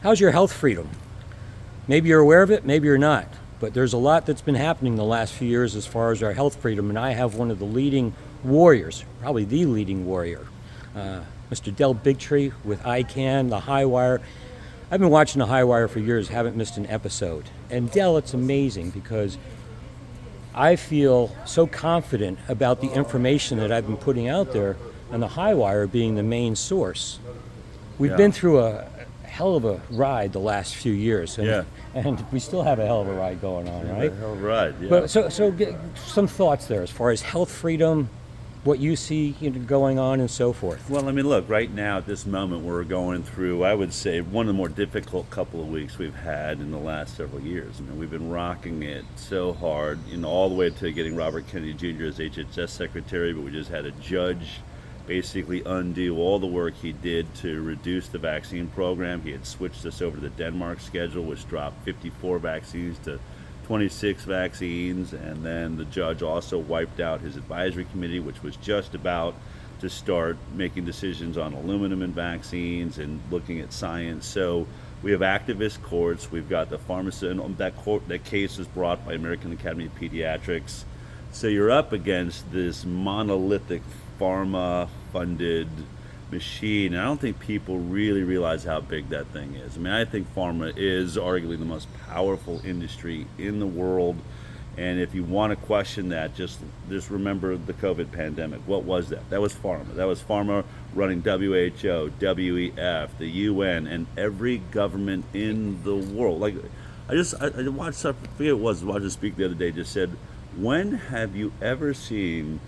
How's your health freedom? Maybe you're aware of it, maybe you're not. But there's a lot that's been happening the last few years as far as our health freedom, and I have one of the leading warriors, probably the leading warrior, Mr. Bigtree with ICANN, the Highwire. I've been watching the Highwire for years, haven't missed an episode. And Del, it's amazing because I feel so confident about the information that I've been putting out there, and the Highwire being the main source. We've been through a hell of a ride the last few years, and we still have a hell of a ride going on, right? A hell of a ride, yeah. But so get some thoughts there as far as health freedom, what you see going on, and so forth. Well, I mean, look, right now at this moment, we're going through, I would say, one of the more difficult couple of weeks we've had in the last several years. I mean, we've been rocking it so hard, all the way to getting Robert Kennedy Jr. as HHS Secretary, but we just had a judge basically undo all the work he did to reduce the vaccine program. He had switched us over to the Denmark schedule, which dropped 54 vaccines to 26 vaccines, and then the judge also wiped out his advisory committee, which was just about to start making decisions on aluminum and vaccines and looking at science. So we have activist courts. We've got the pharmaceutical, that case was brought by American Academy of Pediatrics. So you're up against this monolithic pharma-funded machine, and I don't think people really realize how big that thing is. I mean, I think pharma is arguably the most powerful industry in the world, and if you want to question that, just remember the COVID pandemic. What was that? That was pharma. That was pharma running WHO, WEF, the UN, and every government in the world. Like, I watched something, I forget what it was, I watched a speak the other day, just said, when have you ever seen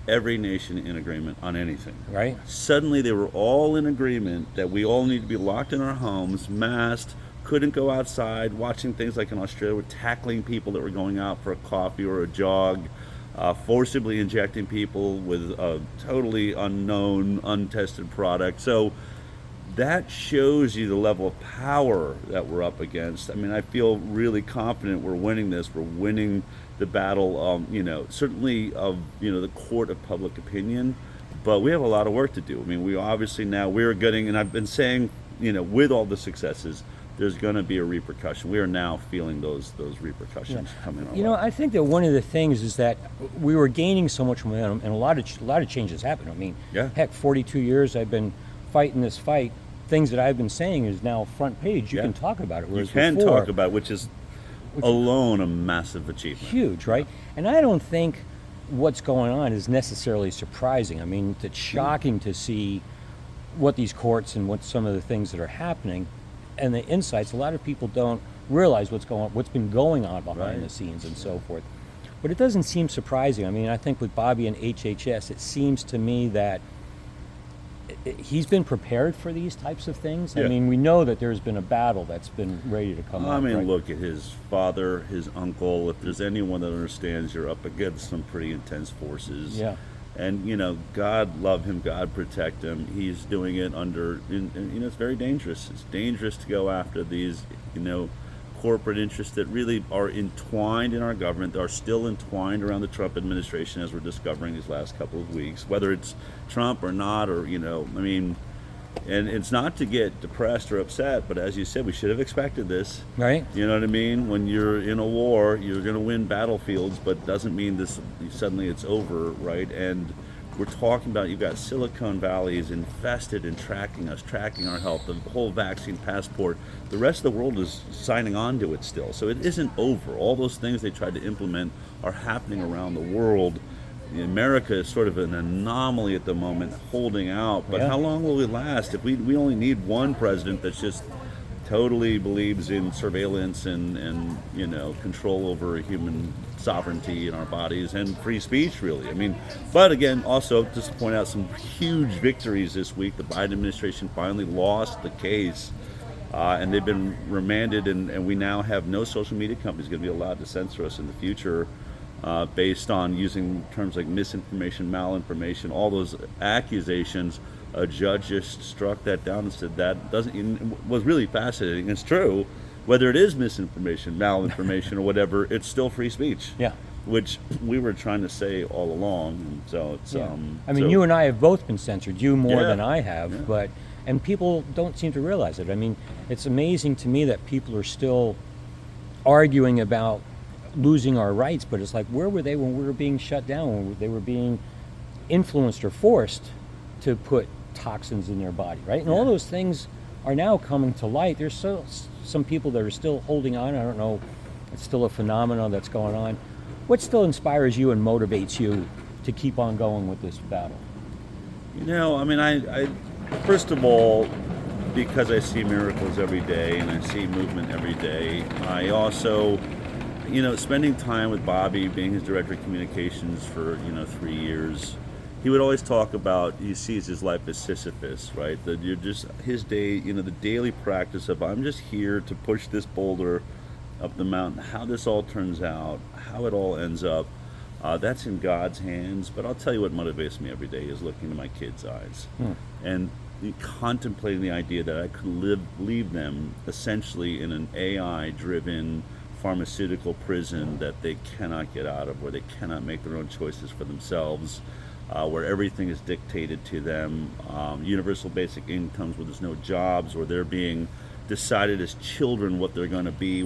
every nation in agreement on anything? Right. Suddenly they were all in agreement that we all need to be locked in our homes, masked, couldn't go outside, watching things like in Australia, were tackling people that were going out for a coffee or a jog, forcibly injecting people with a totally unknown, untested product. So that shows you the level of power that we're up against. I mean, I feel really confident we're winning this. We're winning the battle, certainly of, the court of public opinion, but we have a lot of work to do. I mean, we obviously now, we're getting, and I've been saying, with all the successes, there's going to be a repercussion. We are now feeling those repercussions coming on. I think that one of the things is that we were gaining so much momentum, and a lot of changes happened. I mean, heck, 42 years I've been fighting this fight. Things that I've been saying is now front page. You can talk about it. You can talk about it, which is alone a massive achievement. Huge, right? And I don't think what's going on is necessarily surprising. I mean, it's shocking to see what these courts and what some of the things that are happening and the insights. A lot of people don't realize what's been going on behind the scenes and so forth. But it doesn't seem surprising. I mean, I think with Bobby and HHS, it seems to me that he's been prepared for these types of things. I mean, we know that there's been a battle that's been ready to come up. I mean, look at his father, his uncle. If there's anyone that understands, you're up against some pretty intense forces. Yeah. And, God love him, God protect him. He's doing it it's very dangerous. It's dangerous to go after these, corporate interests that really are entwined in our government, are still entwined around the Trump administration, as we're discovering these last couple of weeks, whether it's Trump or not, or, and it's not to get depressed or upset, but as you said, we should have expected this. Right. You know what I mean? When you're in a war, you're going to win battlefields, but doesn't mean suddenly it's over, right? And we're talking about, you've got Silicon Valley is infested in tracking us, tracking our health, the whole vaccine passport. The rest of the world is signing on to it still. So it isn't over. All those things they tried to implement are happening around the world. America is sort of an anomaly at the moment, holding out. But how long will it last? If we only need one president that's just totally believes in surveillance and control over human sovereignty in our bodies and free speech, really. I mean, but again, also just to point out some huge victories this week. The Biden administration finally lost the case, and they've been remanded, and we now have no social media companies going to be allowed to censor us in the future based on using terms like misinformation, malinformation, all those accusations. A judge just struck that down and said that was really fascinating. It's true. Whether it is misinformation, malinformation, or whatever, it's still free speech. Yeah. Which we were trying to say all along. And so it's. I mean, you and I have both been censored. You more than I have, but And people don't seem to realize it. I mean, it's amazing to me that people are still arguing about losing our rights, but it's like, where were they when we were being shut down, when they were being influenced or forced to put toxins in their body, right? And all those things are now coming to light. There's still some people that are still holding on. I don't know, it's still a phenomenon that's going on. What still inspires you and motivates you to keep on going with this battle? You know, I mean, I first of all, because I see miracles every day and I see movement every day, I also, you know, spending time with Bobby, being his director of communications for, 3 years, he would always talk about, he sees his life as Sisyphus, right? That you're just, his day, the daily practice of, I'm just here to push this boulder up the mountain. How this all turns out, how it all ends up, that's in God's hands. But I'll tell you what motivates me every day is looking into my kids' eyes and contemplating the idea that I could leave them essentially in an AI-driven pharmaceutical prison that they cannot get out of, where they cannot make their own choices for themselves, where everything is dictated to them, universal basic incomes where there's no jobs, where they're being decided as children what they're going to be,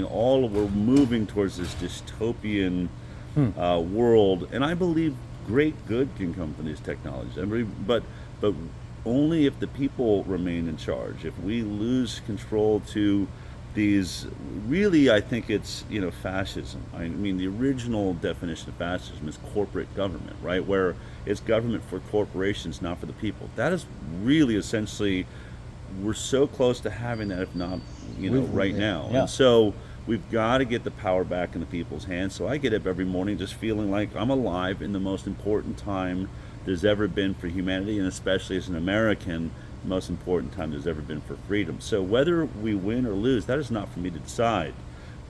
all we're moving towards this dystopian world. And I believe great good can come from these technologies. But only if the people remain in charge. If we lose control to these, really, I think it's, fascism. I mean, the original definition of fascism is corporate government, right? Where it's government for corporations, not for the people. That is really essentially, we're so close to having that, if not, right now. Yeah. And so we've got to get the power back in the people's hands. So I get up every morning just feeling like I'm alive in the most important time there's ever been for humanity, and especially as an American, the most important time there's ever been for freedom. So whether we win or lose, that is not for me to decide.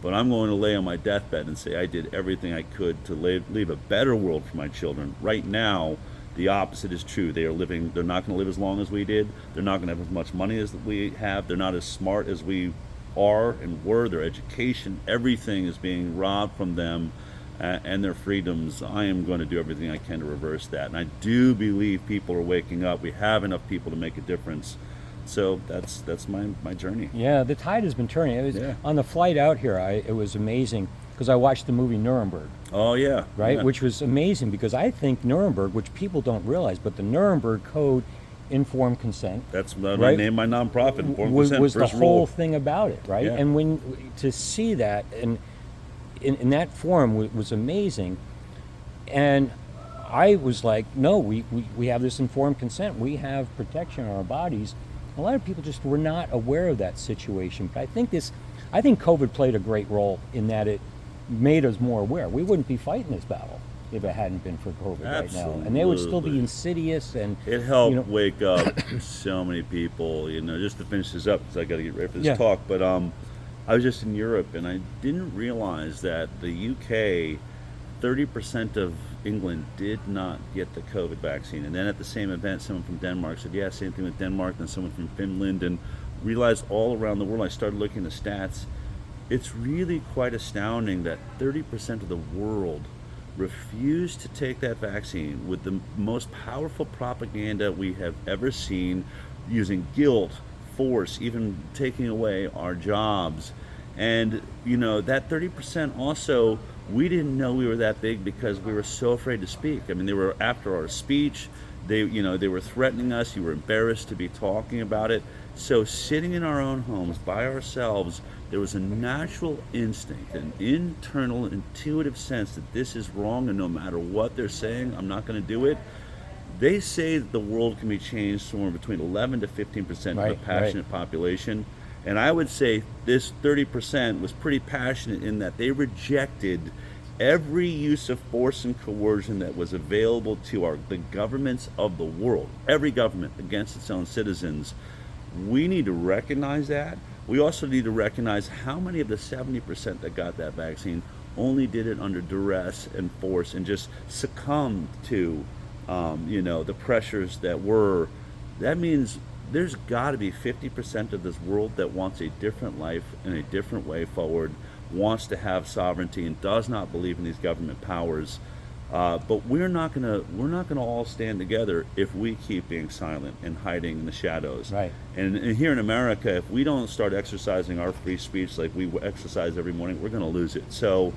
But I'm going to lay on my deathbed and say I did everything I could to leave a better world for my children. Right now, the opposite is true. They're not going to live as long as we did. They're not going to have as much money as we have. They're not as smart as we are and were. Their education, everything is being robbed from them and their freedoms. I am going to do everything I can to reverse that. And I do believe people are waking up. We have enough people to make a difference. So that's my journey. Yeah, the tide has been turning. On the flight out here, it was amazing because I watched the movie Nuremberg. Oh, yeah. Right? Yeah. Which was amazing because I think Nuremberg, which people don't realize, but the Nuremberg Code, informed consent. That's what I right? named my nonprofit, informed was consent. Was the first whole rule. thing about it, right? Yeah. And when to see that and in that form was amazing. And I was like, no, we have this informed consent. We have protection on our bodies. A lot of people just were not aware of that situation. But I think COVID played a great role in that it made us more aware. We wouldn't be fighting this battle if it hadn't been for COVID right now. And they would still be insidious. And it helped wake up so many people. Just to finish this up, because I got to get ready for this talk. But I was just in Europe, and I didn't realize that the UK, 30% of England did not get the COVID vaccine. And then at the same event, someone from Denmark said, yeah, same thing with Denmark, and someone from Finland, and realized all around the world, I started looking at the stats. It's really quite astounding that 30% of the world refused to take that vaccine with the most powerful propaganda we have ever seen, using guilt, force, even taking away our jobs. And that 30% also, we didn't know we were that big because we were so afraid to speak. I mean, they were after our speech. They were threatening us. You were embarrassed to be talking about it. So sitting in our own homes by ourselves, there was a natural instinct, an internal, intuitive sense that this is wrong, and no matter what they're saying, I'm not going to do it. They say that the world can be changed somewhere between 11 to 15% of the passionate population. And I would say this 30% was pretty passionate in that they rejected every use of force and coercion that was available to the governments of the world, every government against its own citizens. We need to recognize that. We also need to recognize how many of the 70% that got that vaccine only did it under duress and force and just succumbed to the pressures that were. That means there's got to be 50% of this world that wants a different life and a different way forward, wants to have sovereignty, and does not believe in these government powers. But we're not gonna all stand together if we keep being silent and hiding in the shadows. Right. And here in America, if we don't start exercising our free speech like we exercise every morning, we're gonna lose it. So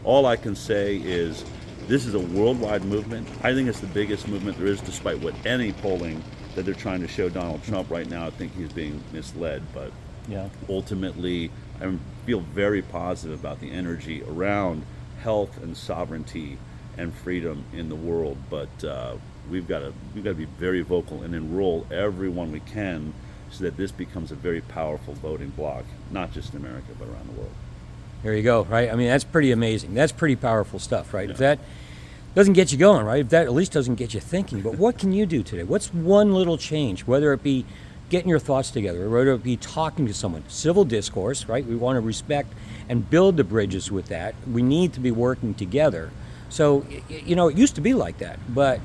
all I can say is this is a worldwide movement. I think it's the biggest movement there is, despite what any polling that they're trying to show Donald Trump right now. I think he's being misled, but Yeah. ultimately I feel very positive about the energy around health and sovereignty and freedom in the world. But we've got to be very vocal and enroll everyone we can so that this becomes a very powerful voting bloc, not just in America but around the world. There you go, right? I mean, that's pretty amazing. That's pretty powerful stuff, right? Yeah. If that doesn't get you going, right? If that at least doesn't get you thinking, but what can you do today? What's one little change, whether it be getting your thoughts together, or whether it be talking to someone? Civil discourse, right? We want to respect and build the bridges with that. We need to be working together. So, you know, it used to be like that, but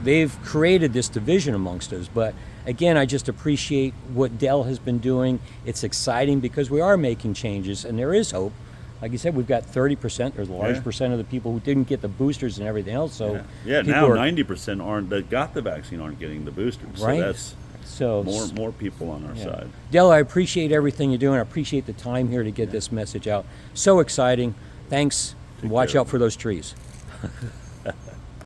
they've created this division amongst us. But again, I just appreciate what Dell has been doing. It's exciting because we are making changes and there is hope. Like you said, we've got 30%. There's a large percent of the people who didn't get the boosters and everything else. So yeah, people now are, 90% that got the vaccine aren't getting the boosters. Right. So that's so more people on our side. Dell, I appreciate everything you're doing. I appreciate the time here to get this message out. So exciting. Thanks. Take Watch care. out for those trees.